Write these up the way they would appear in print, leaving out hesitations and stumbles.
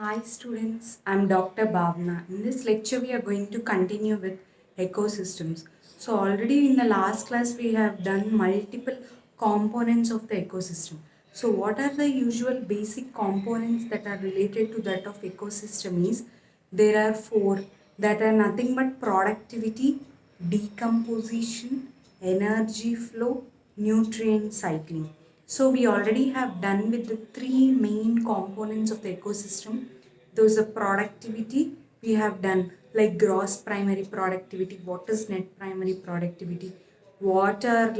Hi students, I'm Dr. Bhavna. In this lecture we are going to continue with ecosystems. So already in the last class we have done multiple components of the ecosystem. So what are the usual basic components that are related to that of ecosystem is there are four that are nothing but productivity, decomposition, energy flow, nutrient cycling. So we already have done with the three main components of the ecosystem. Those are productivity. We have done like gross primary productivity. What is net primary productivity? What are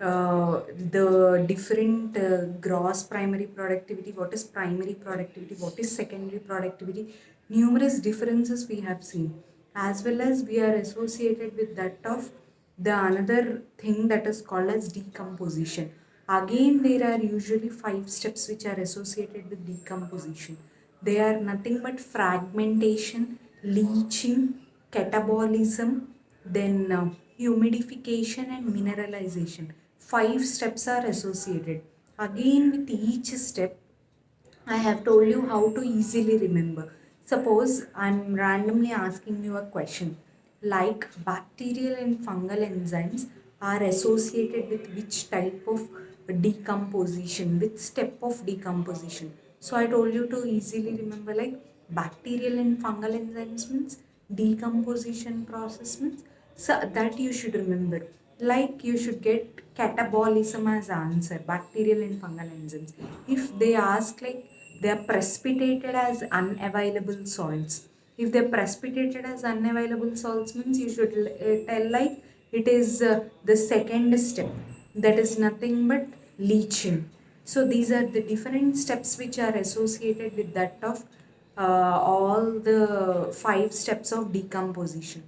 the different gross primary productivity? What is primary productivity? What is secondary productivity? Numerous differences we have seen, as well as we are associated with that of the another thing that is called as decomposition. Again, there are usually five steps which are associated with decomposition. They are nothing but fragmentation, leaching, catabolism, then humidification and mineralization. Five steps are associated. Again, with each step, I have told you how to easily remember. Suppose I'm randomly asking you a question like bacterial and fungal enzymes are associated with which type of decomposition, which step of decomposition. So I told you to easily remember like bacterial and fungal enzymes means decomposition process means, so that you should remember. Like you should get catabolism as answer, bacterial and fungal enzymes. If they ask like they are precipitated as unavailable salts. If they are precipitated as unavailable salts means you should tell like it is the second step, that is nothing but leaching. So these are the different steps which are associated with that of all the five steps of decomposition.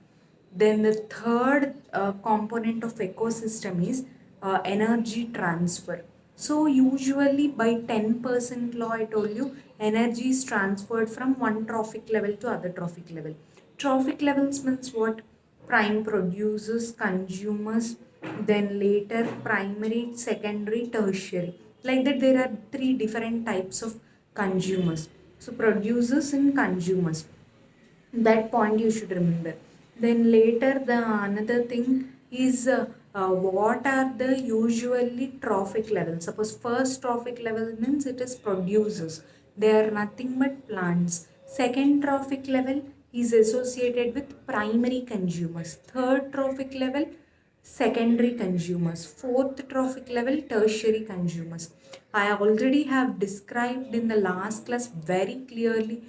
Then the third component of ecosystem is energy transfer. So usually by 10% law, I told you, energy is transferred from one trophic level to other trophic level. Trophic levels means what? Prime producers, consumers, then later primary, secondary, tertiary. Like that, there are three different types of consumers. So producers and consumers, that point you should remember. Then later the another thing is what are the usually trophic levels. Suppose first trophic level means it is producers, they are nothing but plants. Second trophic level is associated with primary consumers. Third trophic level, secondary consumers. Fourth trophic level, tertiary consumers. I already have described in the last class very clearly,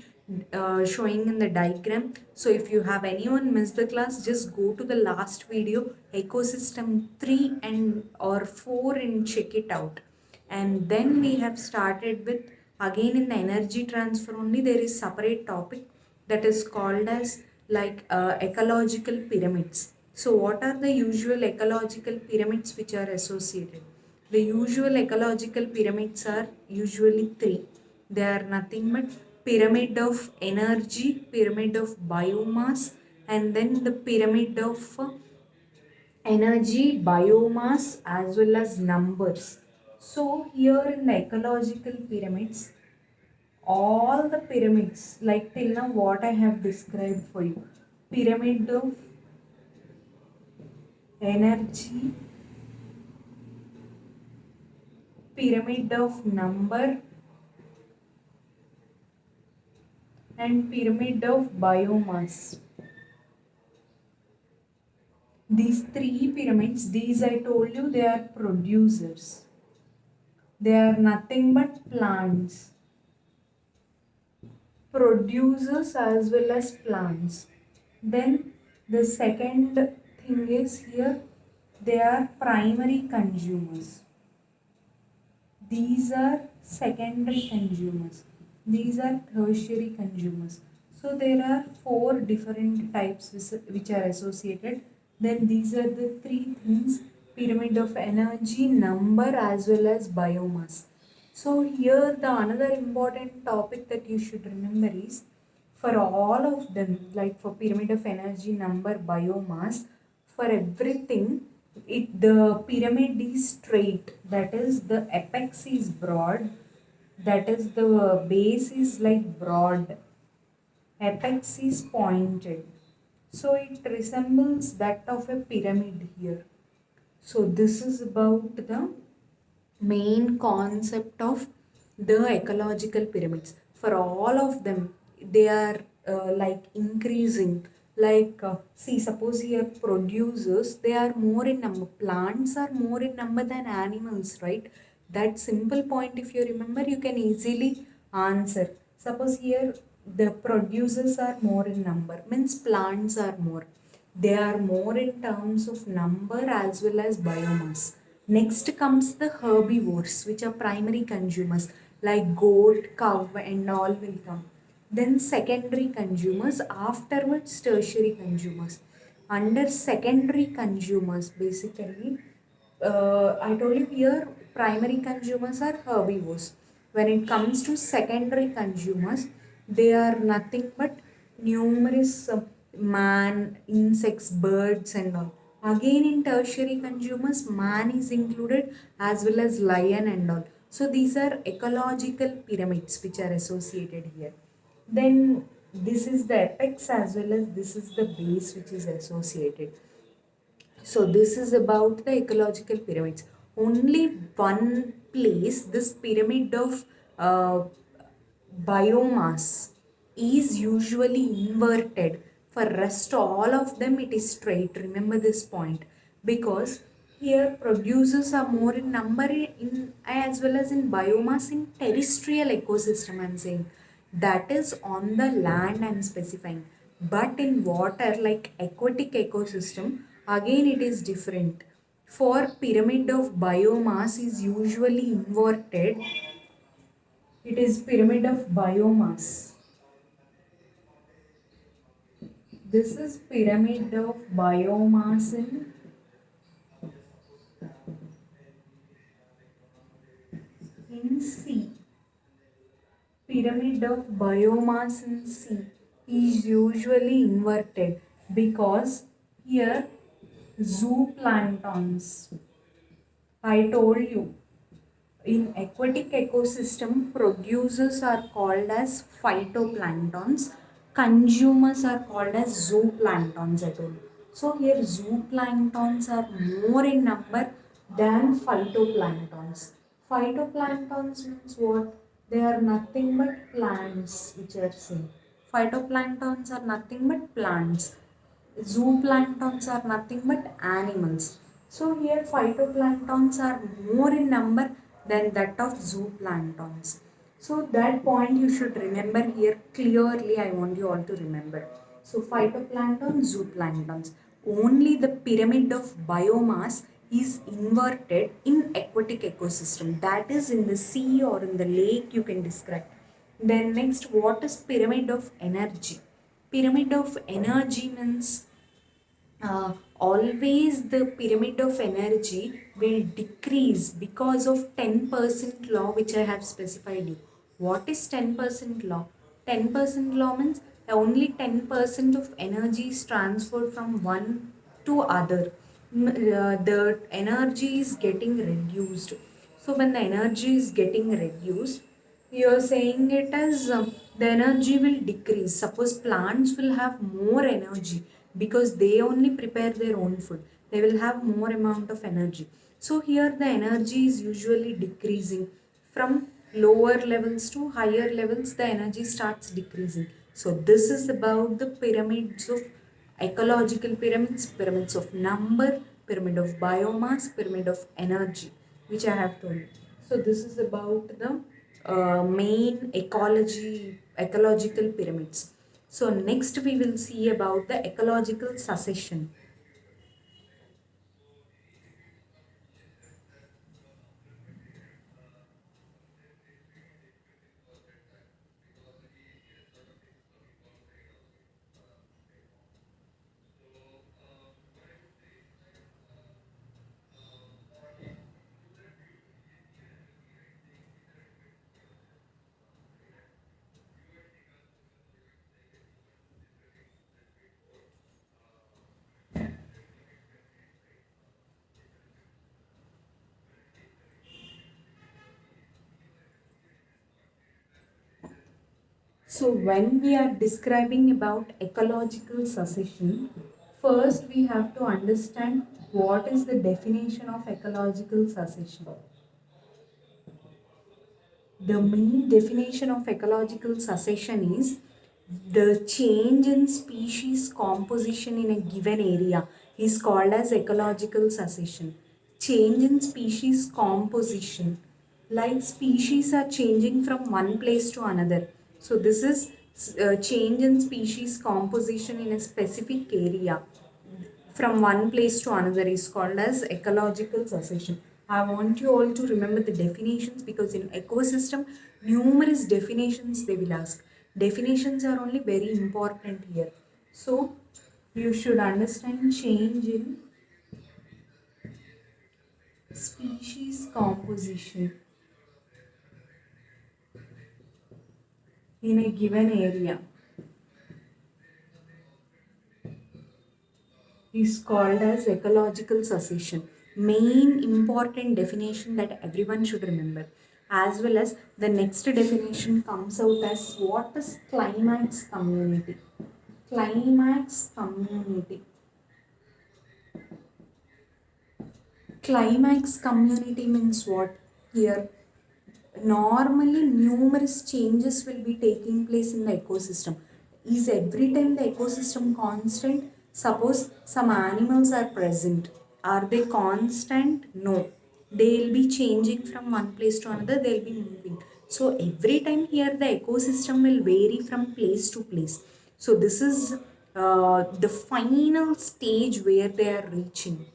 showing in the diagram. So if you have anyone missed the class, just go to the last video, ecosystem 3 and or 4, and check it out. And then we have started with, again in the energy transfer only, there is separate topic that is called as ecological pyramids. So what are the usual ecological pyramids which are associated? The usual ecological pyramids are usually three. They are nothing but pyramid of energy, pyramid of biomass, and then the pyramid of energy, biomass, as well as numbers. So here in the ecological pyramids, all the pyramids, like till now what I have described for you, pyramid of energy, pyramid of number, and pyramid of biomass. These three pyramids, these I told you, they are producers. They are nothing but plants. Producers as well as plants. Then the second thing is here, they are primary consumers. These are secondary consumers. These are tertiary consumers. So there are four different types which are associated. Then these are the three things, pyramid of energy, number, as well as biomass. So here the another important topic that you should remember is, for all of them, like for pyramid of energy, number, biomass, for everything, the pyramid is straight, that is the apex is broad, That is, the base is like broad, apex is pointed. So it resembles that of a pyramid here. So this is about the main concept of the ecological pyramids. For all of them, they are like increasing. Like, see, suppose here producers, they are more in number. Plants are more in number than animals, right? That simple point, if you remember, you can easily answer. Suppose here the producers are more in number, means plants are more. They are more in terms of number as well as biomass. Next comes the herbivores, which are primary consumers like goat, cow, and all will come. Then secondary consumers, afterwards tertiary consumers. Under secondary consumers, basically, I told you here primary consumers are herbivores. When it comes to secondary consumers, they are nothing but numerous man, insects, birds, and all. Again, in tertiary consumers, man is included as well as lion and all. So, these are ecological pyramids which are associated here. Then, this is the apex as well as this is the base which is associated. So this is about the ecological pyramids. Only one place, this pyramid of uh, biomass is usually inverted. For rest all of them it is straight. Remember this point, because here producers are more in number in as well as in biomass in terrestrial ecosystem. I'm saying that is on the land I'm specifying, but in water like aquatic ecosystem again it is different. For pyramid of biomass is usually inverted. It is pyramid of biomass. This is pyramid of biomass in sea. Pyramid of biomass in sea is usually inverted because here zooplanktons. I told you in aquatic ecosystem, producers are called as phytoplanktons, consumers are called as zooplanktons at all. So here zooplanktons are more in number than phytoplanktons. Phytoplanktons means what? They are nothing but plants which are seen. Phytoplanktons are nothing but plants. Zooplanktons are nothing but animals. So here phytoplanktons are more in number than that of zooplanktons. So that point you should remember here clearly. I want you all to remember. So phytoplankton, zooplanktons. Only the pyramid of biomass is inverted in aquatic ecosystem. That is in the sea or in the lake you can describe. Then next, what is pyramid of energy? Pyramid of energy means always the pyramid of energy will decrease because of 10% law which I have specified you. What is 10% law? 10% law means only 10% of energy is transferred from one to other. The energy is getting reduced. So when the energy is getting reduced, you're saying it as the energy will decrease. Suppose plants will have more energy because they only prepare their own food. They will have more amount of energy. So here the energy is usually decreasing from lower levels to higher levels. The energy starts decreasing. So this is about the pyramids of ecological pyramids, pyramids of number, pyramid of biomass, pyramid of energy, which I have told you. So this is about the main ecological pyramids. So next we will see about the ecological succession. So when we are describing about ecological succession, first we have to understand what is the definition of ecological succession. The main definition of ecological succession is the change in species composition in a given area is called as ecological succession. Change in species composition, like species are changing from one place to another. So this is change in species composition in a specific area from one place to another is called as ecological succession. I want you all to remember the definitions because in ecosystem, numerous definitions they will ask. Definitions are only very important here. So you should understand change in species composition in a given area is called as ecological succession. Main important definition that everyone should remember. As well as the next definition comes out as what is climax community. Climax community. Climax community means what? Here, normally numerous changes will be taking place in the ecosystem. Is every time the ecosystem constant? Suppose some animals are present, are they constant? No, they'll be changing from one place to another, they'll be moving. So every time here the ecosystem will vary from place to place. So this is the final stage where they are reaching,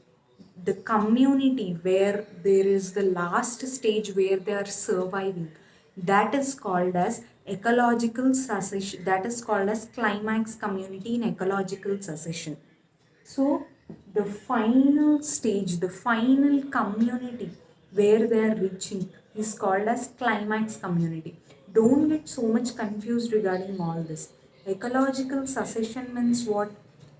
the community where there is the last stage where they are surviving, that is called as ecological succession, that is called as climax community in ecological succession. So the final stage, the final community where they are reaching is called as climax community. Don't get so much confused regarding all this. Ecological succession means what?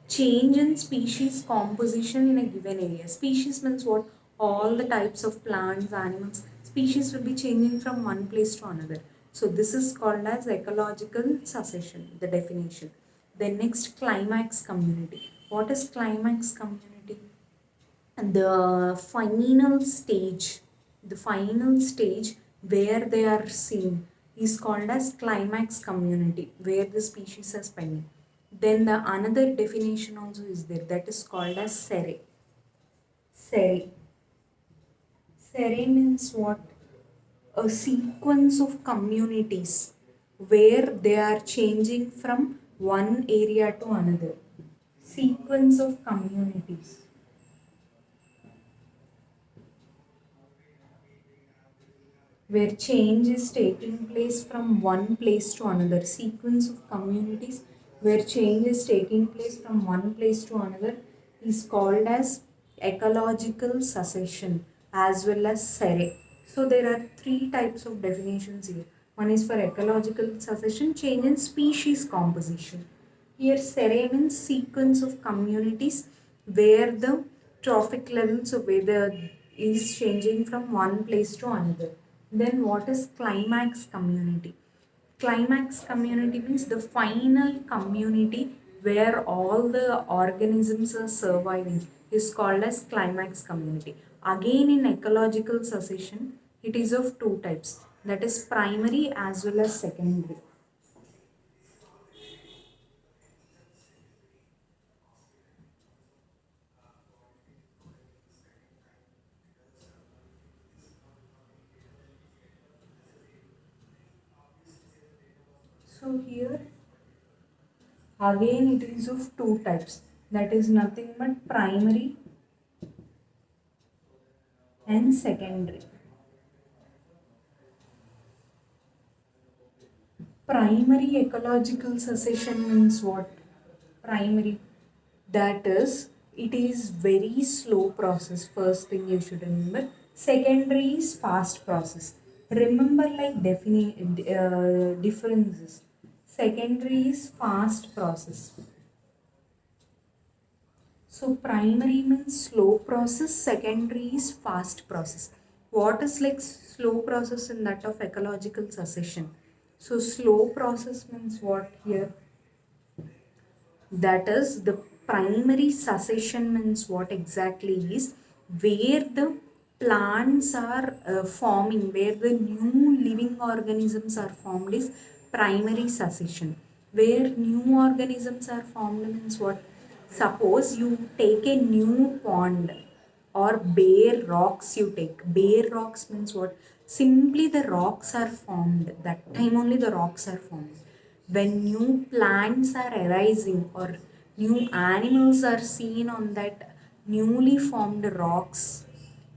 Change in species composition in a given area. Species means what? All the types of plants, animals, species will be changing from one place to another. So this is called as ecological succession, the definition. Then next, climax community. What is climax community? The final stage where they are seen is called as climax community, where the species are spending. Then the another definition also is there, that is called as sere. Sere. Sere means what? A sequence of communities where they are changing from one area to another. Sequence of communities where change is taking place from one place to another. Sequence of communities where change is taking place from one place to another is called as ecological succession as well as sere. So there are three types of definitions here. One is for ecological succession, change in species composition. Here sere means sequence of communities where the trophic levels of weather is changing from one place to another. Then what is climax community? Climax community means the final community where all the organisms are surviving is called as climax community. Again in ecological succession, it is of two types, that is primary as well as secondary. So here again it is of two types, that is nothing but primary and secondary. Primary ecological succession means what? Primary, that is, it is very slow process, first thing you should remember. Secondary is fast process. Remember like differences. Secondary is fast process. So primary means slow process, secondary is fast process. What is like slow process in that of ecological succession? So slow process means what here? That is, the primary succession means what exactly is where the plants are forming, where the new living organisms are formed is primary succession. Where new organisms are formed means what? Suppose you take a new pond or bare rocks, you take. Bare rocks means what? Simply the rocks are formed. That time only the rocks are formed. When new plants are arising or new animals are seen on that newly formed rocks,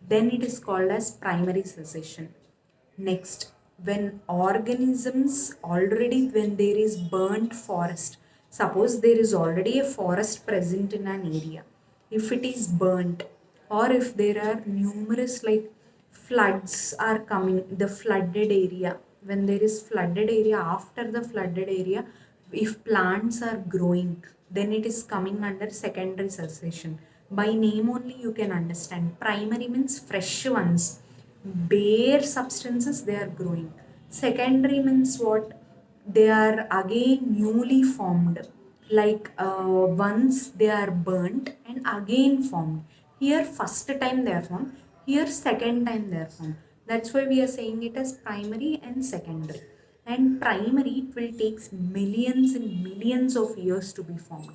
then it is called as primary succession. Next, when organisms already, when there is burnt forest, suppose there is already a forest present in an area, if it is burnt, or if there are numerous like floods are coming, the flooded area, when there is flooded area, after the flooded area, if plants are growing, then it is coming under secondary succession. By name only you can understand. Primary means fresh ones, bare substances they are growing. Secondary means what? They are again newly formed, like once they are burnt and again formed. Here first time they are formed, here second time they are formed. That's why we are saying it as primary and secondary. And primary, it will take millions and millions of years to be formed.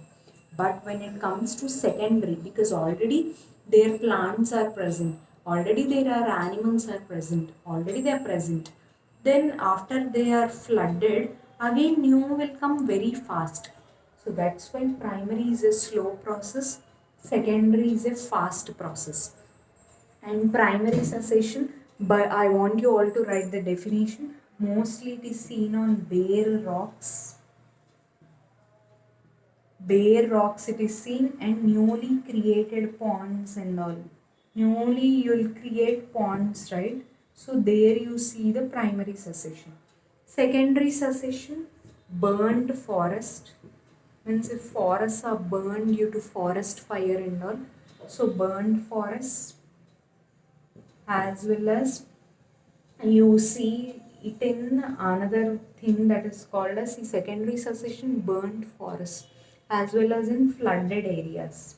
But when it comes to secondary, because already their plants are present, already there are animals are present, already they are present. Then after they are flooded, again new will come very fast. So that's why primary is a slow process, secondary is a fast process. And primary cessation, but I want you all to write the definition. Mostly it is seen on bare rocks. Bare rocks it is seen, and newly created ponds and all. Newly you'll create ponds, right? So there you see the primary cessation. Secondary cessation, burned forest. Means if forests are burned due to forest fire and all. So burned forests, as well as you see it in another thing that is called as the secondary succession, burnt forests, as well as in flooded areas.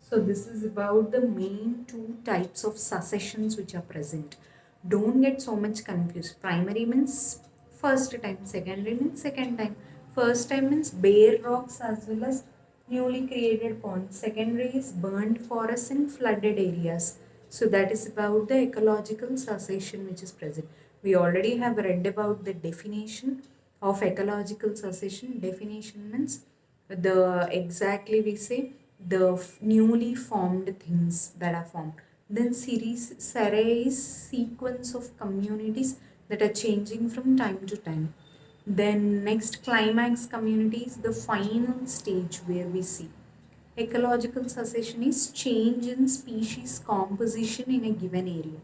So this is about the main two types of successions which are present. Don't get so much confused. Primary means first time, secondary means second time. First time means bare rocks as well as newly created ponds. Secondary is burnt forests in flooded areas. So that is about the ecological succession which is present. We already have read about the definition of ecological succession. Definition means the exactly we say the newly formed things that are formed. Then series sequence of communities that are changing from time to time. Then next climax communities, the final stage where we see ecological succession is change in species composition in a given area.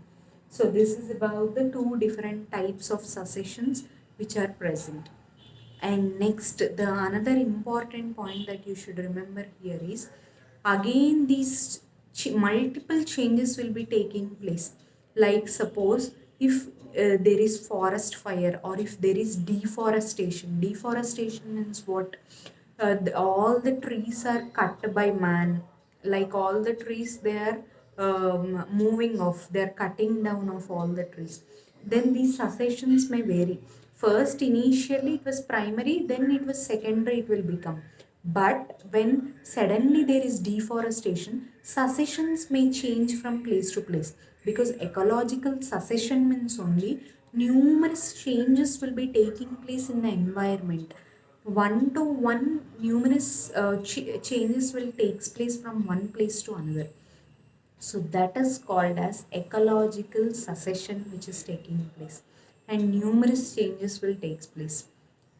So this is about the two different types of successions which are present. And next, the another important point that you should remember here is again these multiple changes will be taking place. Like suppose if there is forest fire or if there is deforestation. Deforestation means what? All the trees are cut by man. Like all the trees they are moving off. They are cutting down of all the trees. Then these successions may vary. First, initially it was primary, then it was secondary, it will become. But when suddenly there is deforestation, successions may change from place to place, because ecological succession means only numerous changes will be taking place in the environment. One to one, numerous changes will take place from one place to another. So that is called as ecological succession which is taking place, and numerous changes will take place.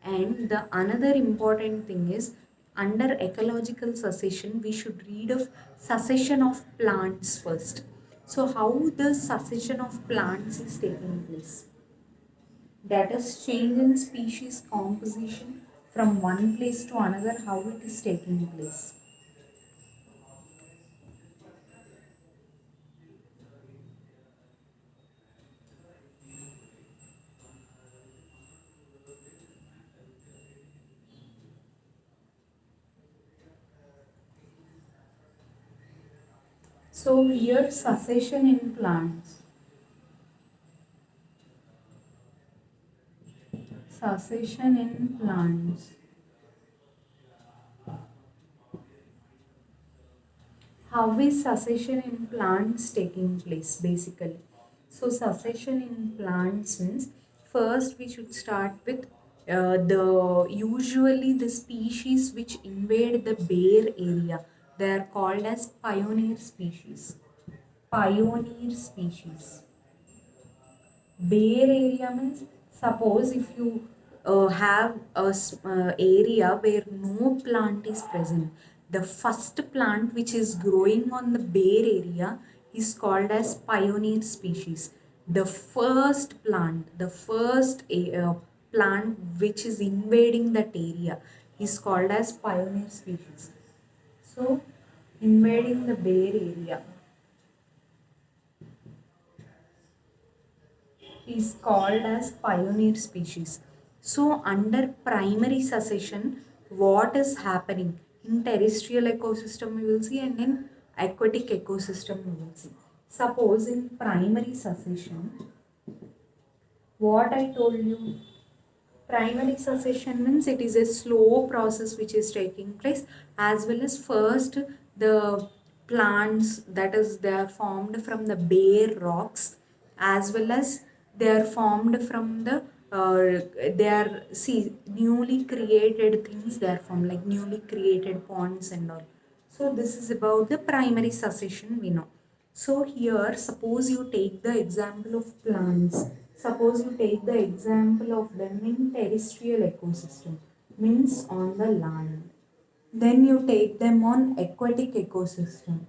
And the another important thing is under ecological succession we should read of succession of plants first. So how the succession of plants is taking place? That is change in species composition from one place to another, how it is taking place. So here succession in plants. Succession in plants. How is succession in plants taking place basically? So succession in plants means first we should start with the usually the species which invade the bare area. They are called as pioneer species. Pioneer species. Bare area means suppose if you have a area where no plant is present, the first plant which is growing on the bare area is called as pioneer species. The first plant, the first plant which is invading that area is called as pioneer species. So invading the bare area is called as pioneer species. So under primary succession, what is happening in terrestrial ecosystem we will see, and in aquatic ecosystem we will see. Suppose in primary succession, what I told you, primary succession means it is a slow process which is taking place, as well as first the plants, that is they are formed from the bare rocks, as well as they are formed from the they are see newly created things, they are formed like newly created ponds and all. So this is about the primary succession we know. So here, suppose you take the example of plants. Suppose you take the example of them in terrestrial ecosystem, means on the land. Then you take them on aquatic ecosystem.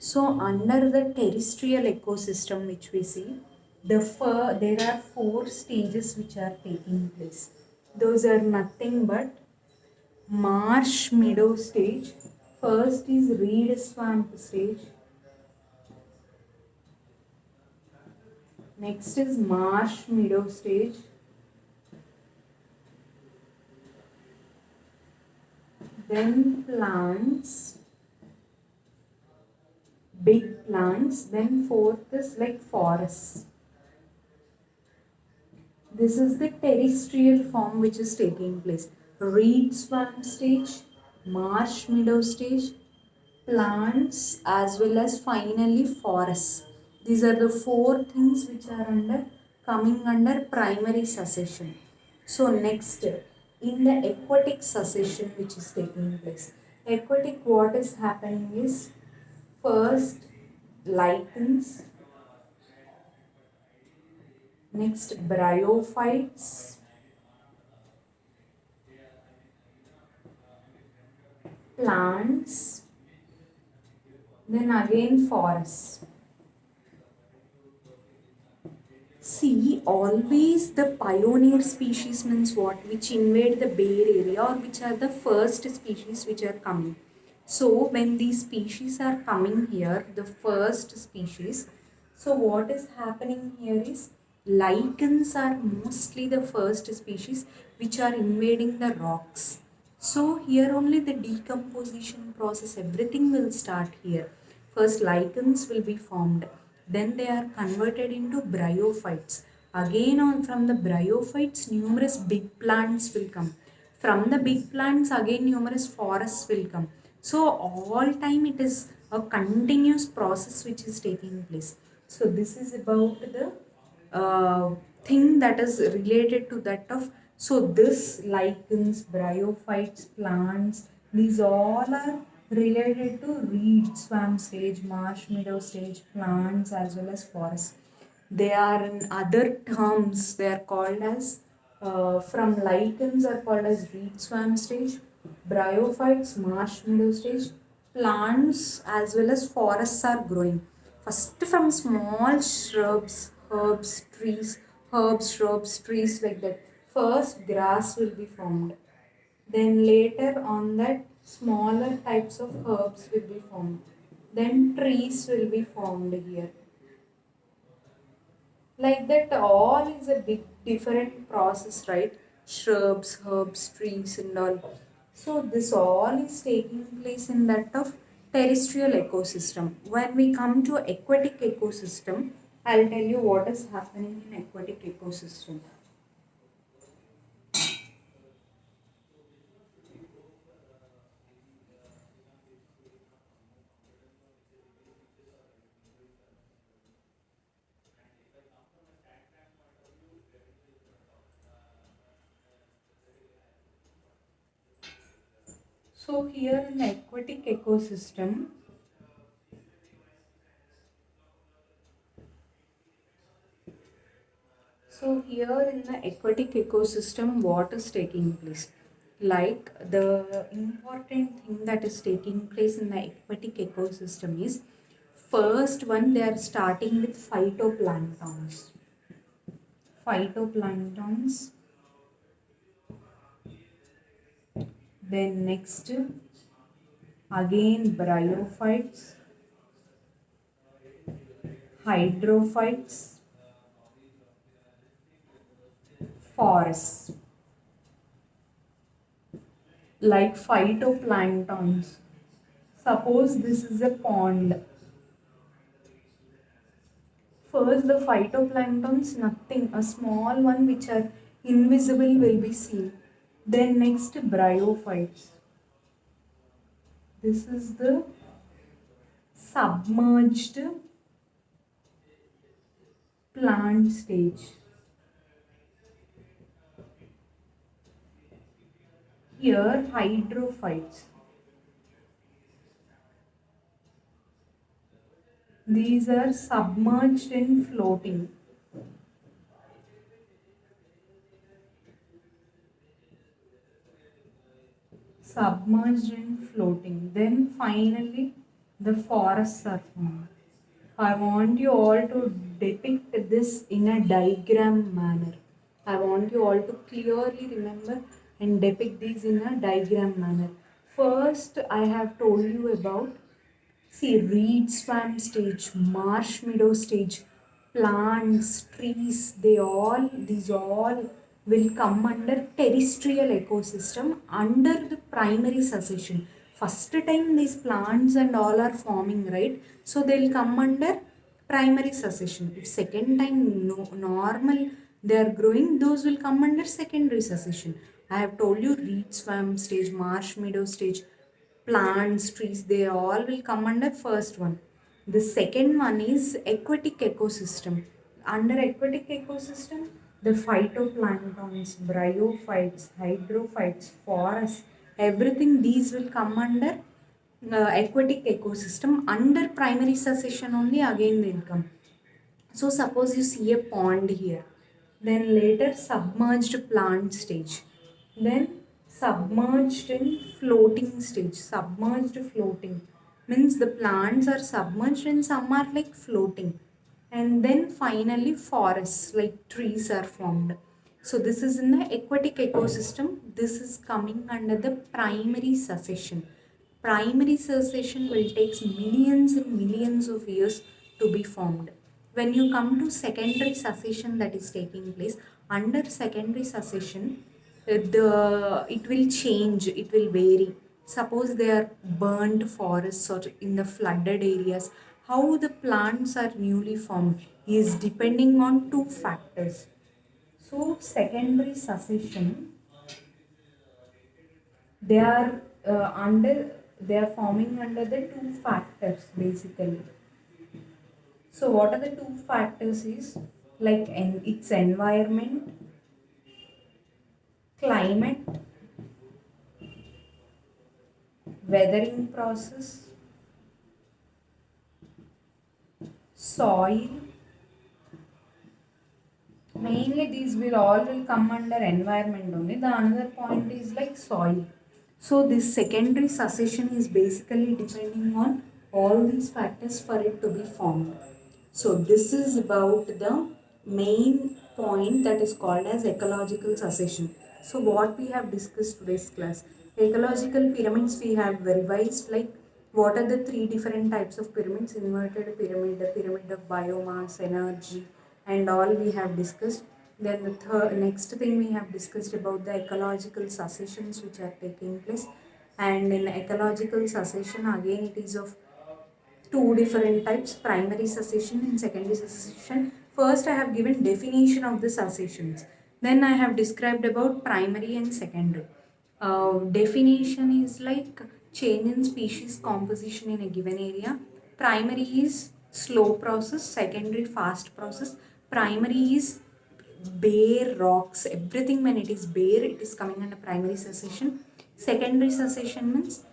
So under the terrestrial ecosystem which we see, there are four stages which are taking place. Those are nothing but marsh meadow stage. First is reed swamp stage. Next is marsh meadow stage. Then plants, big plants. Then fourth is like forests. This is the terrestrial form which is taking place. Reed swamp stage, marsh meadow stage, plants, as well as finally forests. These are the four things which are coming under primary succession. So next, in the aquatic succession which is taking place. Aquatic, what is happening is first lichens, next bryophytes, plants, then again forests. See, always the pioneer species means what? Which invade the bare area, or which are the first species which are coming. So when these species are coming here, the first species, so what is happening here is lichens are mostly the first species which are invading the rocks. So here only the decomposition process, everything will start here. First lichens will be formed, then they are converted into bryophytes. Again on from the bryophytes numerous big plants will come. From the big plants again numerous forests will come. So all time it is a continuous process which is taking place. So this is about the thing that is related to that of, so this lichens, bryophytes, plants, these all are related to reed swamp stage, marsh meadow stage, plants as well as forests. They are in other terms, they are called as from lichens are called as reed swamp stage, bryophytes, marsh meadow stage, plants as well as forests are growing. First from small shrubs, herbs, shrubs, trees like that. First grass will be formed. Then later on that smaller types of herbs will be formed. Then trees will be formed here. Like that all is a big different process, right? Shrubs, herbs, trees and all. So this all is taking place in that of terrestrial ecosystem. When we come to aquatic ecosystem, I'll tell you what is happening in aquatic ecosystem. So here in the aquatic ecosystem, so here in the aquatic ecosystem, what is taking place? Like the important thing that is taking place in the aquatic ecosystem is first one they are starting with phytoplanktons. Phytoplanktons, then next again bryophytes, hydrophytes, forests. Like phytoplanktons. Suppose this is a pond. First, the phytoplanktons, nothing, a small one which are invisible will be seen. Then next, bryophytes. This is the submerged plant stage. Here, hydrophytes. These are submerged and floating. Submerged and floating. Then finally, the forests are formed. I want you all to depict this in a diagram manner. I want you all to clearly remember and depict these in a diagram manner. First, I have told you about, see, reed swamp stage, marsh meadow stage, plants, trees, these all will come under terrestrial ecosystem under the primary succession. First time these plants and all are forming, right? So they'll come under primary succession. If second time normal they are growing, those will come under secondary succession. I have told you reed swamp stage, marsh meadow stage, plants, trees, they all will come under first one. The second one is aquatic ecosystem. Under aquatic ecosystem, the phytoplanktons, bryophytes, hydrophytes, forests, everything these will come under aquatic ecosystem. Under primary succession only again they will come. So suppose you see a pond here, then later submerged plant stage, then submerged in floating stage. Submerged floating means the plants are submerged and some are like floating. And then finally forests like trees are formed. So this is in the aquatic ecosystem. This is coming under the primary succession. Primary succession will take millions and millions of years to be formed. When you come to secondary succession that is taking place, under secondary succession, it will change, it will vary. Suppose they are burnt forests or in the flooded areas, how the plants are newly formed is depending on two factors. So secondary succession, they are they are forming under the two factors basically. So what are the two factors is like its environment, climate, weathering process, soil. Mainly these will all will come under environment only. The another point is like soil. So this secondary succession is basically depending on all these factors for it to be formed. So this is about the main point that is called as ecological succession. So what we have discussed today's class, ecological pyramids we have revised, like what are the three different types of pyramids: inverted pyramid, the pyramid of biomass, energy, and all we have discussed. Then the next thing we have discussed about the ecological successions which are taking place. And in ecological succession, again it is of two different types, primary succession and secondary succession. First, I have given definition of the successions. Then I have described about primary and secondary. Definition is like change in species composition in a given area. Primary is slow process, secondary fast process. Primary is bare rocks, everything when it is bare, it is coming under primary succession. Secondary succession means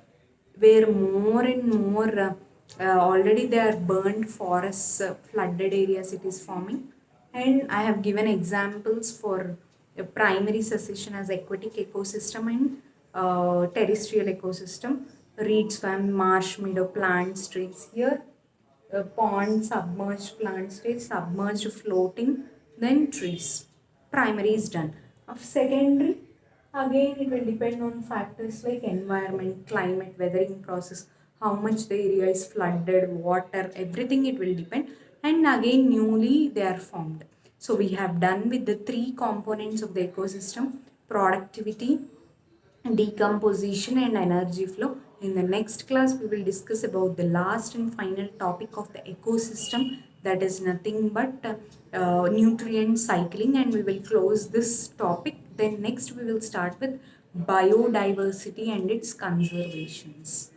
where more and more already they are burned forests, flooded areas it is forming. And I have given examples for primary succession as aquatic ecosystem and terrestrial ecosystem, reed swamp, marsh, meadow, plant streets. Here pond, submerged plant stage, submerged floating, then trees. Primary is done. Of secondary, again it will depend on factors like environment, climate, weathering process, how much the area is flooded, water, everything it will depend. And again newly they are formed. So we have done with the three components of the ecosystem: productivity, decomposition and energy flow. In the next class, we will discuss about the last and final topic of the ecosystem, that is nothing but nutrient cycling, and we will close this topic. Then next we will start with biodiversity and its conservations.